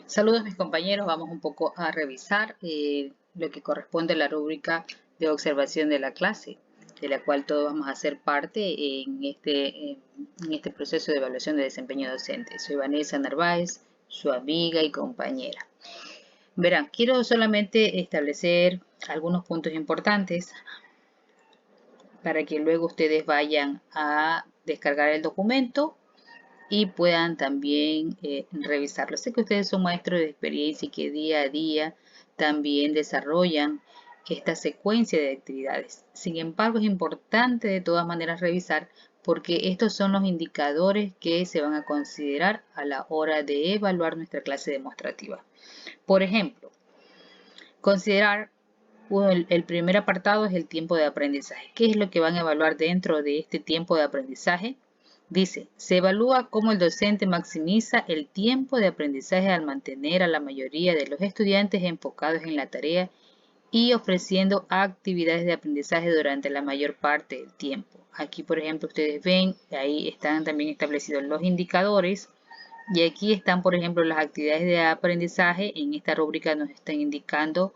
Saludos mis compañeros, vamos un poco a revisar lo que corresponde a la rúbrica de observación de la clase, de la cual todos vamos a ser parte en este proceso de evaluación de desempeño docente. Soy Vanessa Narváez, su amiga y compañera. Verán, quiero solamente establecer algunos puntos importantes para que luego ustedes vayan a descargar el documento y puedan también revisarlo. Sé que ustedes son maestros de experiencia y que día a día también desarrollan esta secuencia de actividades. Sin embargo, es importante de todas maneras revisar porque estos son los indicadores que se van a considerar a la hora de evaluar nuestra clase demostrativa. Por ejemplo, considerar el primer apartado es el tiempo de aprendizaje. ¿Qué es lo que van a evaluar dentro de este tiempo de aprendizaje? Dice, se evalúa cómo el docente maximiza el tiempo de aprendizaje al mantener a la mayoría de los estudiantes enfocados en la tarea y ofreciendo actividades de aprendizaje durante la mayor parte del tiempo. Aquí, por ejemplo, ustedes ven, ahí están también establecidos los indicadores y aquí están, por ejemplo, las actividades de aprendizaje. En esta rúbrica nos están indicando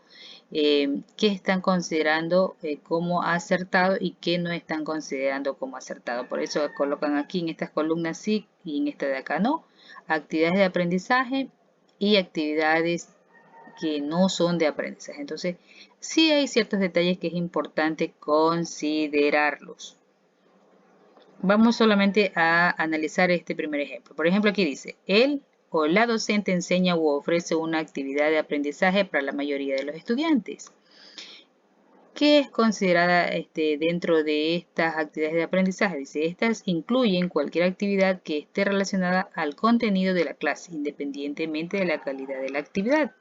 qué están considerando como acertado y qué no están considerando como acertado. Por eso colocan aquí en estas columnas sí y en esta de acá no. Actividades de aprendizaje y actividades que no son de aprendizaje. Entonces, sí hay ciertos detalles que es importante considerarlos. Vamos solamente a analizar este primer ejemplo. Por ejemplo, aquí dice, él o la docente enseña u ofrece una actividad de aprendizaje para la mayoría de los estudiantes. ¿Qué es considerada dentro de estas actividades de aprendizaje? Dice, estas incluyen cualquier actividad que esté relacionada al contenido de la clase, independientemente de la calidad de la actividad.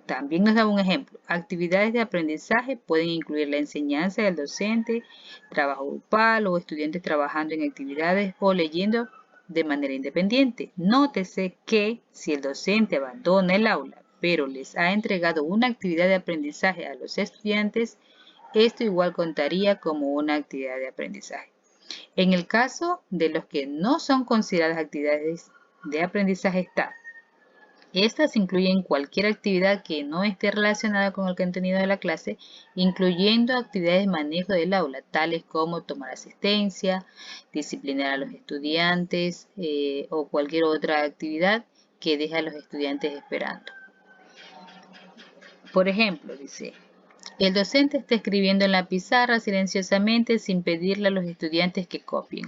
También nos da un ejemplo. Actividades de aprendizaje pueden incluir la enseñanza del docente, trabajo grupal o estudiantes trabajando en actividades o leyendo de manera independiente. Nótese que si el docente abandona el aula, pero les ha entregado una actividad de aprendizaje a los estudiantes, esto igual contaría como una actividad de aprendizaje. En el caso de los que no son consideradas actividades de aprendizaje está. Estas incluyen cualquier actividad que no esté relacionada con el contenido de la clase, incluyendo actividades de manejo del aula, tales como tomar asistencia, disciplinar a los estudiantes o cualquier otra actividad que deje a los estudiantes esperando. Por ejemplo, dice, el docente está escribiendo en la pizarra silenciosamente sin pedirle a los estudiantes que copien.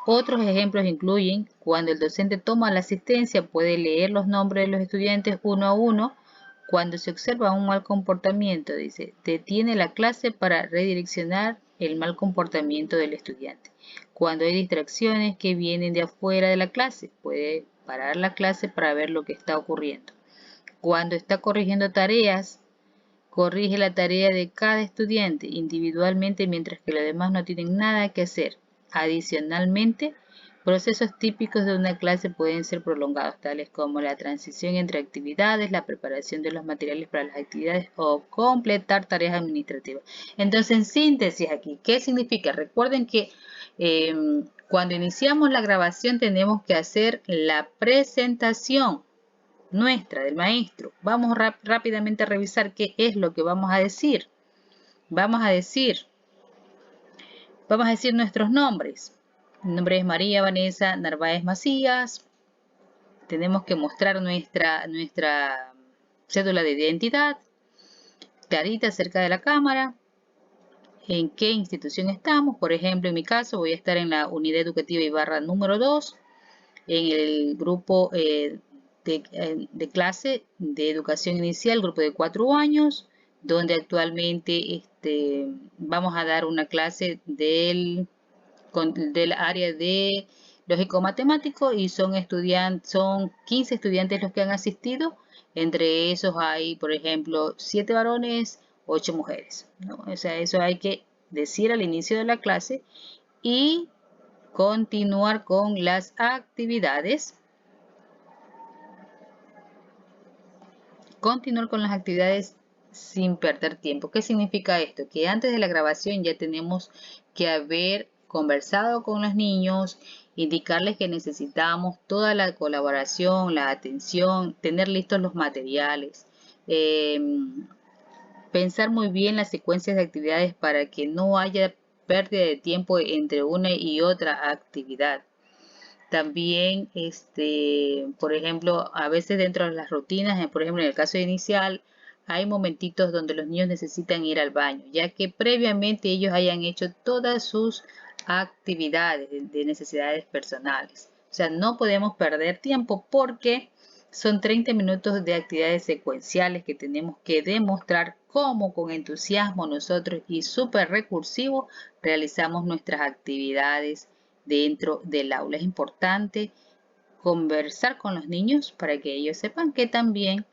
Otros ejemplos incluyen cuando el docente toma la asistencia, puede leer los nombres de los estudiantes uno a uno. Cuando se observa un mal comportamiento, dice, detiene la clase para redireccionar el mal comportamiento del estudiante. Cuando hay distracciones que vienen de afuera de la clase, puede parar la clase para ver lo que está ocurriendo. Cuando está corrigiendo tareas, corrige la tarea de cada estudiante individualmente mientras que los demás no tienen nada que hacer. Adicionalmente, procesos típicos de una clase pueden ser prolongados, tales como la transición entre actividades, la preparación de los materiales para las actividades o completar tareas administrativas. Entonces, en síntesis aquí, ¿qué significa? Recuerden que cuando iniciamos la grabación tenemos que hacer la presentación nuestra, del maestro. Vamos rápidamente a revisar qué es lo que vamos a decir. Vamos a decir nuestros nombres. Mi nombre es María Vanessa Narváez Macías. Tenemos que mostrar nuestra cédula de identidad, clarita cerca de la cámara, en qué institución estamos. Por ejemplo, en mi caso voy a estar en la unidad educativa Ibarra número 2, en el grupo de clase de educación inicial, grupo de 4 años, donde actualmente vamos a dar una clase del área de lógico-matemático y son 15 estudiantes los que han asistido. Entre esos hay, por ejemplo, 7 varones, 8 mujeres, ¿no? O sea, eso hay que decir al inicio de la clase y continuar con las actividades. Continuar con las actividades sin perder tiempo. ¿Qué significa esto? Que antes de la grabación ya tenemos que haber conversado con los niños indicarles que necesitamos toda la colaboración, la atención, tener listos los materiales, pensar muy bien las secuencias de actividades para que no haya pérdida de tiempo entre una y otra actividad. También, por ejemplo, a veces dentro de las rutinas, por ejemplo, en el caso inicial, hay momentitos donde los niños necesitan ir al baño, ya que previamente ellos hayan hecho todas sus actividades de necesidades personales. O sea, no podemos perder tiempo porque son 30 minutos de actividades secuenciales que tenemos que demostrar cómo con entusiasmo nosotros y súper recursivo realizamos nuestras actividades dentro del aula. Es importante conversar con los niños para que ellos sepan que también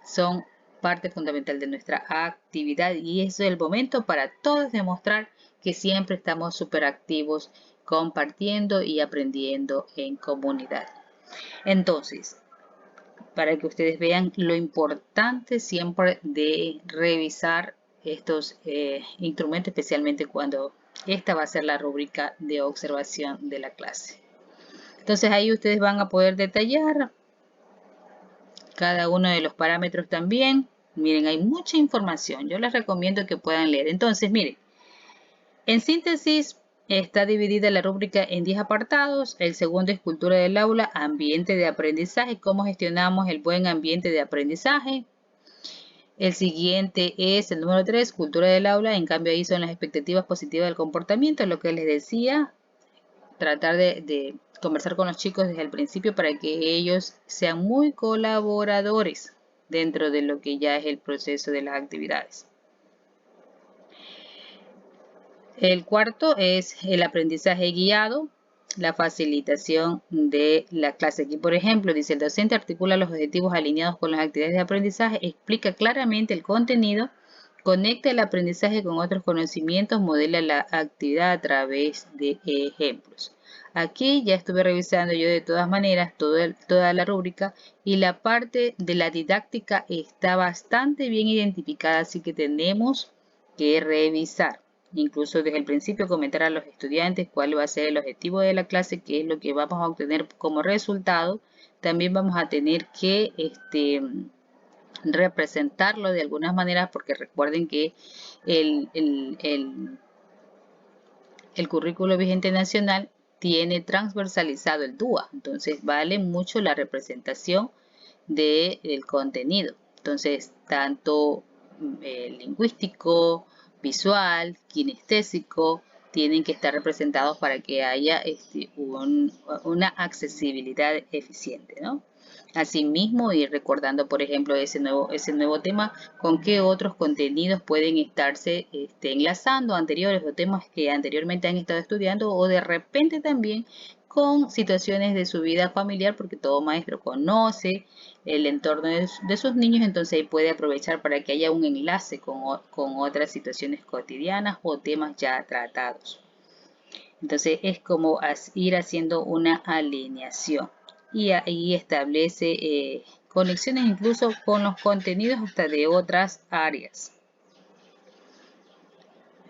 son parte fundamental de nuestra actividad y es el momento para todos demostrar que siempre estamos súper activos compartiendo y aprendiendo en comunidad. Entonces, para que ustedes vean lo importante siempre de revisar estos instrumentos, especialmente cuando esta va a ser la rúbrica de observación de la clase. Entonces ahí ustedes van a poder detallar cada uno de los parámetros también. Miren, hay mucha información. Yo les recomiendo que puedan leer. Entonces, miren, en síntesis está dividida la rúbrica en 10 apartados. El segundo es cultura del aula, ambiente de aprendizaje, cómo gestionamos el buen ambiente de aprendizaje. El siguiente es el número 3, cultura del aula. En cambio ahí son las expectativas positivas del comportamiento, lo que les decía. Tratar de conversar con los chicos desde el principio para que ellos sean muy colaboradores dentro de lo que ya es el proceso de las actividades. El cuarto es el aprendizaje guiado, la facilitación de la clase. Aquí, por ejemplo, dice el docente articula los objetivos alineados con las actividades de aprendizaje, explica claramente el contenido, conecta el aprendizaje con otros conocimientos, modela la actividad a través de ejemplos. Aquí ya estuve revisando yo de todas maneras toda la rúbrica y la parte de la didáctica está bastante bien identificada, así que tenemos que revisar. Incluso desde el principio comentar a los estudiantes cuál va a ser el objetivo de la clase, qué es lo que vamos a obtener como resultado. También vamos a tener que representarlo de algunas maneras porque recuerden que el currículo vigente nacional tiene transversalizado el DUA, entonces vale mucho la representación del contenido. Entonces, tanto lingüístico, visual, kinestésico, tienen que estar representados para que haya una accesibilidad eficiente, ¿no? Asimismo, ir recordando, por ejemplo, ese nuevo tema, con qué otros contenidos pueden estarse enlazando anteriores o temas que anteriormente han estado estudiando o de repente también con situaciones de su vida familiar, porque todo maestro conoce el entorno de sus niños, entonces ahí puede aprovechar para que haya un enlace con otras situaciones cotidianas o temas ya tratados. Entonces es como ir haciendo una alineación y ahí establece conexiones incluso con los contenidos hasta de otras áreas.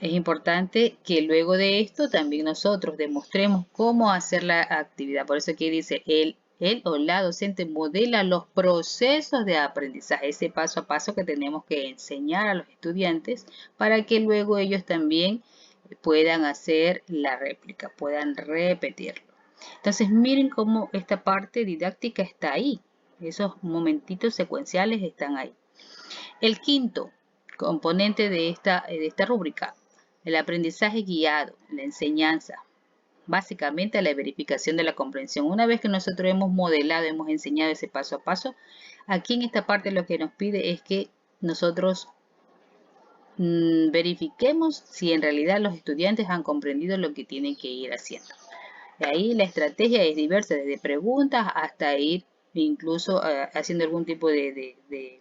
Es importante que luego de esto también nosotros demostremos cómo hacer la actividad. Por eso aquí dice él o la docente modela los procesos de aprendizaje, ese paso a paso que tenemos que enseñar a los estudiantes para que luego ellos también puedan hacer la réplica, puedan repetirlo. Entonces miren cómo esta parte didáctica está ahí. Esos momentitos secuenciales están ahí. El quinto componente de esta rúbrica, el aprendizaje guiado, la enseñanza. Básicamente la verificación de la comprensión. Una vez que nosotros hemos modelado, hemos enseñado ese paso a paso, aquí en esta parte lo que nos pide es que nosotros verifiquemos si en realidad los estudiantes han comprendido lo que tienen que ir haciendo. De ahí la estrategia es diversa, desde preguntas hasta ir incluso haciendo algún tipo de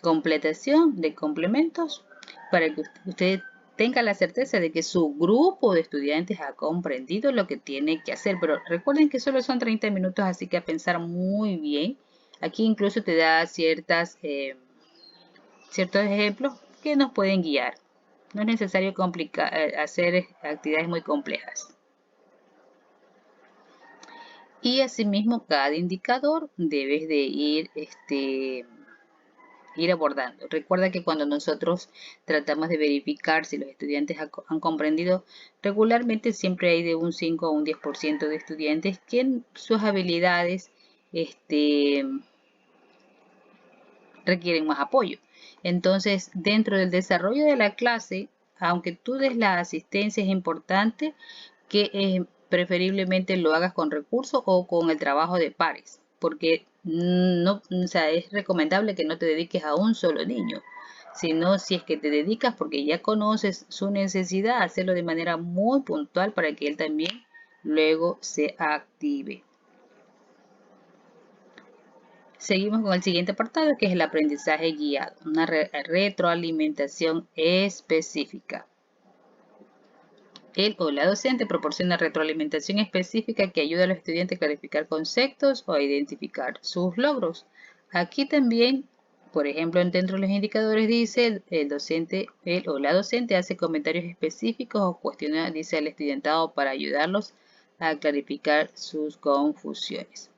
completación de complementos para que usted tenga la certeza de que su grupo de estudiantes ha comprendido lo que tiene que hacer. Pero recuerden que solo son 30 minutos, así que a pensar muy bien. Aquí incluso te da ciertos ejemplos que nos pueden guiar. No es necesario hacer actividades muy complejas. Y asimismo, cada indicador debes de ir abordando. Recuerda que cuando nosotros tratamos de verificar si los estudiantes han comprendido, regularmente siempre hay de un 5 a un 10% de estudiantes que sus habilidades requieren más apoyo. Entonces, dentro del desarrollo de la clase, aunque tú des la asistencia, es importante que preferiblemente lo hagas con recursos o con el trabajo de pares, porque no, o sea, es recomendable que no te dediques a un solo niño, sino si es que te dedicas porque ya conoces su necesidad, hacerlo de manera muy puntual para que él también luego se active. Seguimos con el siguiente apartado, que es el aprendizaje guiado, una retroalimentación específica. Él o la docente proporciona retroalimentación específica que ayuda a los estudiantes a clarificar conceptos o a identificar sus logros. Aquí también, por ejemplo, dentro de los indicadores dice el docente, él o la docente hace comentarios específicos o cuestiona, dice al estudiantado para ayudarlos a clarificar sus confusiones.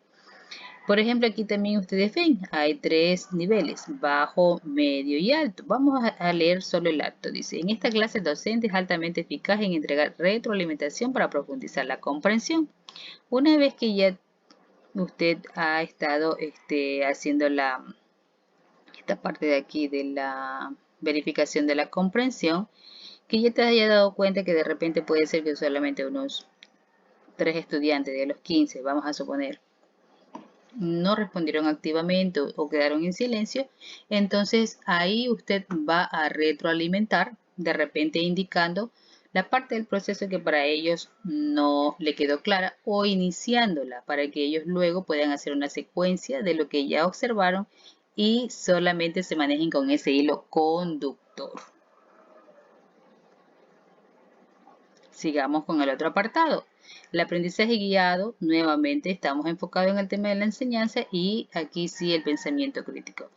Por ejemplo, aquí también ustedes ven, hay 3 niveles, bajo, medio y alto. Vamos a leer solo el alto. Dice, en esta clase el docente es altamente eficaz en entregar retroalimentación para profundizar la comprensión. Una vez que ya usted ha estado haciendo esta parte de aquí de la verificación de la comprensión, que ya te haya dado cuenta que de repente puede ser que solamente unos 3 estudiantes de los 15, vamos a suponer, no respondieron activamente o quedaron en silencio, entonces ahí usted va a retroalimentar, de repente indicando la parte del proceso que para ellos no le quedó clara o iniciándola para que ellos luego puedan hacer una secuencia de lo que ya observaron y solamente se manejen con ese hilo conductor. Sigamos con el otro apartado. El aprendizaje guiado, nuevamente estamos enfocados en el tema de la enseñanza y aquí sí el pensamiento crítico.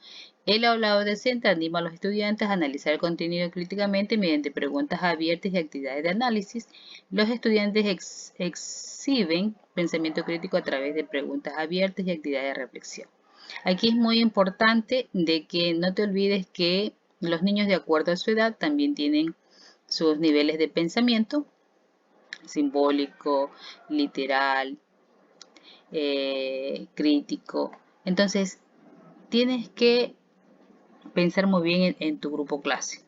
El hablado docente anima a los estudiantes a analizar el contenido críticamente mediante preguntas abiertas y actividades de análisis. Los estudiantes exhiben pensamiento crítico a través de preguntas abiertas y actividades de reflexión. Aquí es muy importante de que no te olvides que los niños de acuerdo a su edad también tienen sus niveles de pensamiento simbólico, literal, crítico. Entonces, tienes que pensar muy bien en tu grupo clase,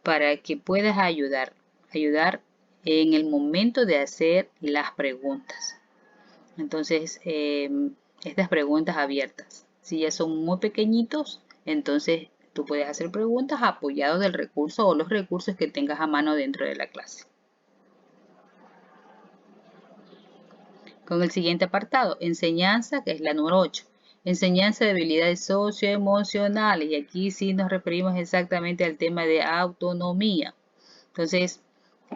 para que puedas ayudar en el momento de hacer las preguntas. Entonces, estas preguntas abiertas, si ya son muy pequeñitos, entonces tú puedes hacer preguntas apoyados del recurso o los recursos que tengas a mano dentro de la clase. Con el siguiente apartado, enseñanza, que es la número 8. Enseñanza de habilidades socioemocionales. Y aquí sí nos referimos exactamente al tema de autonomía. Entonces,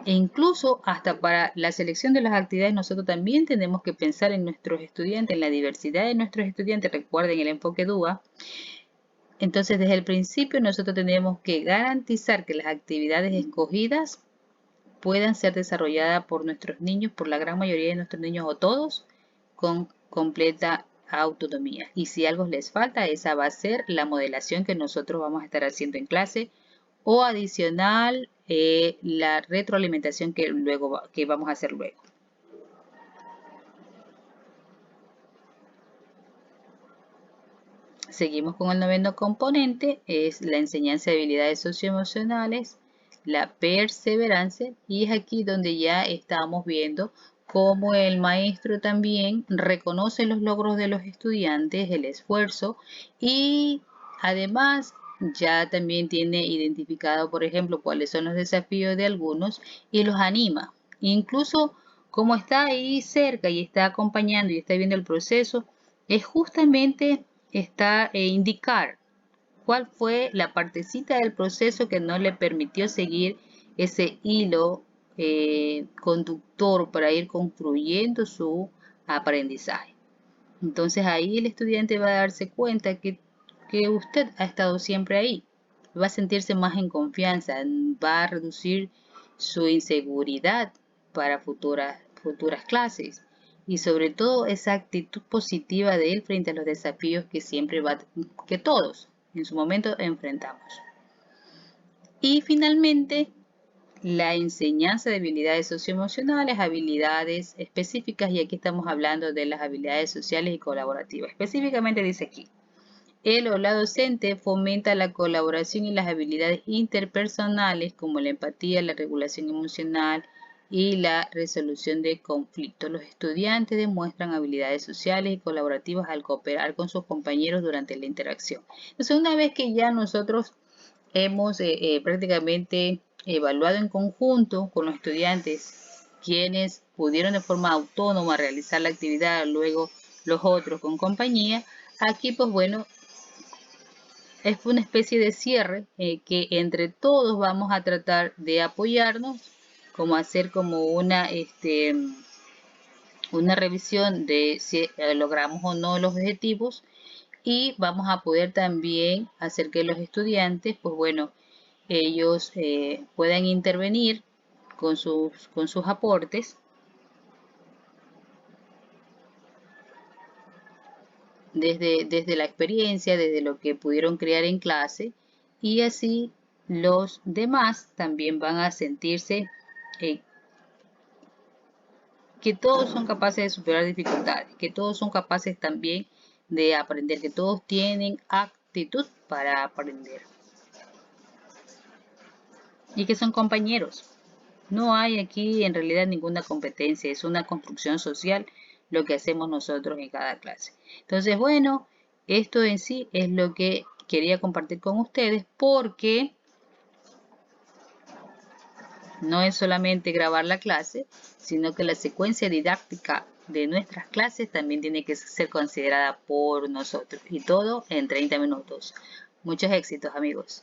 incluso hasta para la selección de las actividades, nosotros también tenemos que pensar en nuestros estudiantes, en la diversidad de nuestros estudiantes. Recuerden el enfoque DUA. Entonces, desde el principio nosotros tenemos que garantizar que las actividades escogidas puedan ser desarrolladas por nuestros niños, por la gran mayoría de nuestros niños o todos, con completa autonomía. Y si algo les falta, esa va a ser la modelación que nosotros vamos a estar haciendo en clase o adicional la retroalimentación que vamos a hacer luego. Seguimos con el noveno componente, es la enseñanza de habilidades socioemocionales, la perseverancia, y es aquí donde ya estamos viendo cómo el maestro también reconoce los logros de los estudiantes, el esfuerzo, y además ya también tiene identificado, por ejemplo, cuáles son los desafíos de algunos y los anima. Incluso como está ahí cerca y está acompañando y está viendo el proceso, es justamente indicar cuál fue la partecita del proceso que no le permitió seguir ese hilo conductor para ir construyendo su aprendizaje. Entonces ahí el estudiante va a darse cuenta que usted ha estado siempre ahí. Va a sentirse más en confianza, va a reducir su inseguridad para futuras clases. y sobre todo esa actitud positiva de él frente a los desafíos que todos en su momento enfrentamos. Y finalmente, la enseñanza de habilidades socioemocionales, habilidades específicas, y aquí estamos hablando de las habilidades sociales y colaborativas. Específicamente dice aquí, él o la docente fomenta la colaboración y las habilidades interpersonales como la empatía, la regulación emocional y la resolución de conflictos. Los estudiantes demuestran habilidades sociales y colaborativas al cooperar con sus compañeros durante la interacción. Entonces, una vez que ya nosotros hemos prácticamente evaluado en conjunto con los estudiantes quienes pudieron de forma autónoma realizar la actividad, luego los otros con compañía, aquí pues bueno, es una especie de cierre que entre todos vamos a tratar de apoyarnos, como hacer como una revisión de si logramos o no los objetivos, y vamos a poder también hacer que los estudiantes, pues bueno, ellos puedan intervenir con sus aportes desde la experiencia, desde lo que pudieron crear en clase, y así los demás también van a sentirse que todos son capaces de superar dificultades, que todos son capaces también de aprender, que todos tienen actitud para aprender y que son compañeros. No hay aquí en realidad ninguna competencia, es una construcción social lo que hacemos nosotros en cada clase. Entonces, bueno, esto en sí es lo que quería compartir con ustedes, porque no es solamente grabar la clase, sino que la secuencia didáctica de nuestras clases también tiene que ser considerada por nosotros, y todo en 30 minutos. Muchos éxitos, amigos.